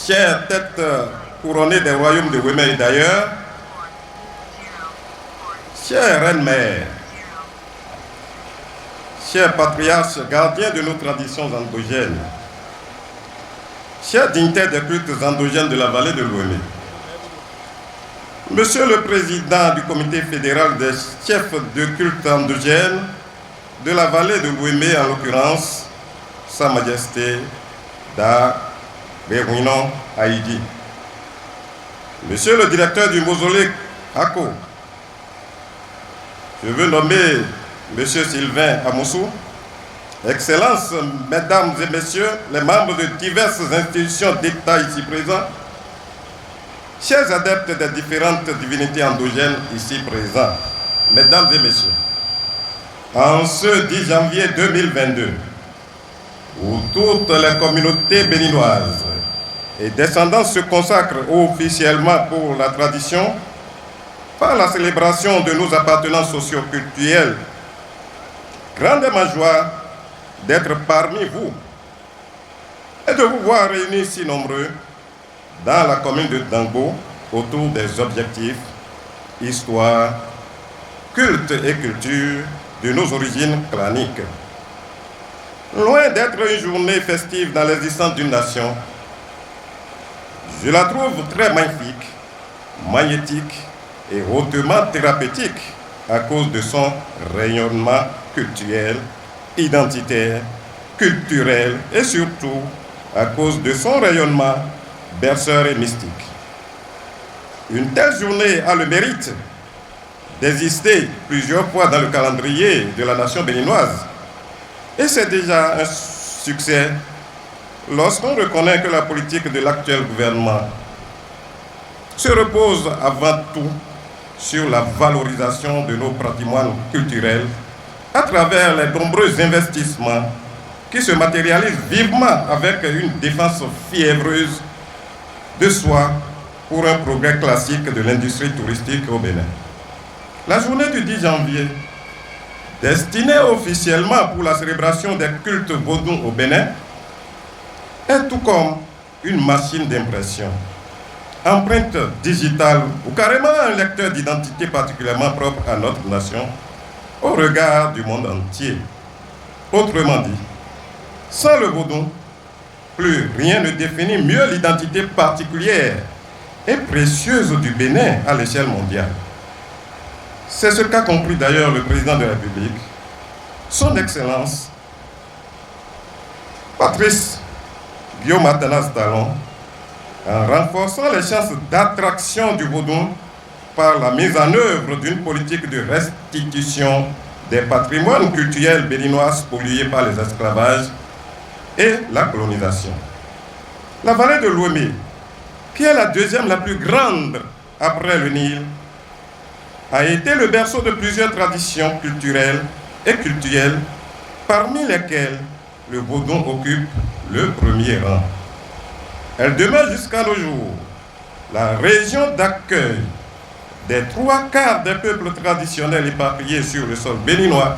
Chères têtes couronnées des royaumes de Wémé et d'ailleurs, chères reines-mères, chers patriarches gardiens de nos traditions endogènes, chers dignitaires des cultes endogènes de la vallée de l'Ouémé, Monsieur le Président du Comité fédéral des chefs de culte endogènes de la vallée de l'Ouémé, en l'occurrence, Sa Majesté Da Bérouinon Haïdi, Monsieur le directeur du mausolée Hako, je veux nommer Monsieur Sylvain Amoussou, Excellences, Mesdames et Messieurs, les membres de diverses institutions d'État ici présents, chers adeptes des différentes divinités endogènes ici présents, Mesdames et Messieurs, en ce 10 janvier 2022, où toutes les communautés béninoises et descendants se consacrent officiellement pour la tradition par la célébration de nos appartenances socio-culturelles. Grande est ma joie d'être parmi vous et de vous voir réunis si nombreux dans la commune de Dango autour des objectifs, histoire, culte et culture de nos origines claniques. Loin d'être une journée festive dans l'existence d'une nation, je la trouve très magnifique, magnétique et hautement thérapeutique à cause de son rayonnement culturel, identitaire, culturel et surtout à cause de son rayonnement berceur et mystique. Une telle journée a le mérite d'exister plusieurs fois dans le calendrier de la nation béninoise. Et c'est déjà un succès lorsqu'on reconnaît que la politique de l'actuel gouvernement se repose avant tout sur la valorisation de nos patrimoines culturels à travers les nombreux investissements qui se matérialisent vivement avec une défense fiévreuse de soi pour un progrès classique de l'industrie touristique au Bénin. La journée du 10 janvier, destinée officiellement pour la célébration des cultes vaudous au Bénin, est tout comme une machine d'impression, empreinte digitale ou carrément un lecteur d'identité particulièrement propre à notre nation au regard du monde entier. Autrement dit, sans le vaudou, plus rien ne définit mieux l'identité particulière et précieuse du Bénin à l'échelle mondiale. C'est ce qu'a compris d'ailleurs le président de la République, son Excellence, Patrice Guillaume Athanas Talon, en renforçant les chances d'attraction du vaudou par la mise en œuvre d'une politique de restitution des patrimoines culturels béninois spoliés par les esclavages et la colonisation. La vallée de l'Ouémé, qui est la deuxième la plus grande après le Nil, a été le berceau de plusieurs traditions culturelles et cultuelles, parmi lesquelles le vaudou occupe le premier rang. Elle demeure jusqu'à nos jours la région d'accueil des 3/4 des peuples traditionnels éparpillés sur le sol béninois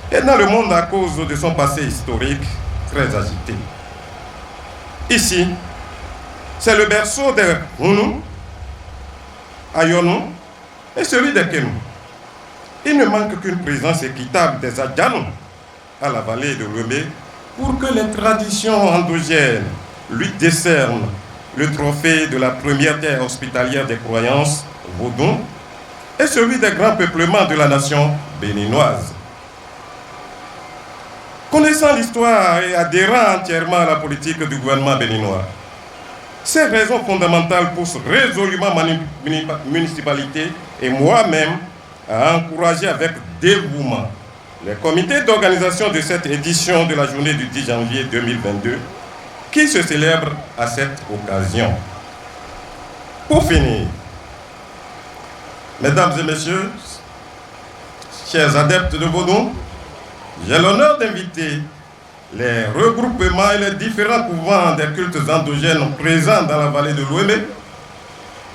et dans le monde à cause de son passé historique très agité. Ici, c'est le berceau des Hounou, Ayonou et celui des Kénou. Il ne manque qu'une présence équitable des Adjanou à la vallée de l'Ouémé pour que les traditions endogènes lui décernent le trophée de la première terre hospitalière des croyances, vaudou, et celui des grands peuplements de la nation béninoise. Connaissant l'histoire et adhérant entièrement à la politique du gouvernement béninois, ces raisons fondamentales poussent résolument ma municipalité et moi-même à encourager avec dévouement les comités d'organisation de cette édition de la journée du 10 janvier 2022 qui se célèbre à cette occasion. Pour finir, mesdames et messieurs, chers adeptes de vaudou, j'ai l'honneur d'inviter les regroupements et les différents couvents des cultes endogènes présents dans la vallée de l'Ouémé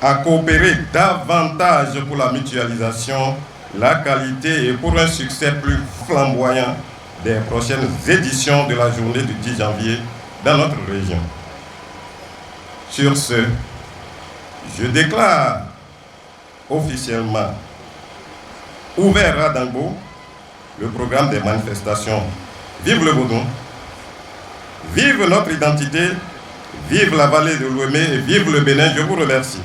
à coopérer davantage pour la mutualisation, la qualité et pour un succès plus flamboyant des prochaines éditions de la journée du 10 janvier dans notre région. Sur ce, je déclare officiellement ouvert à Dangbo le programme des manifestations. Vive le vaudou, vive notre identité, vive la vallée de l'Ouémé et vive le Bénin. Je vous remercie.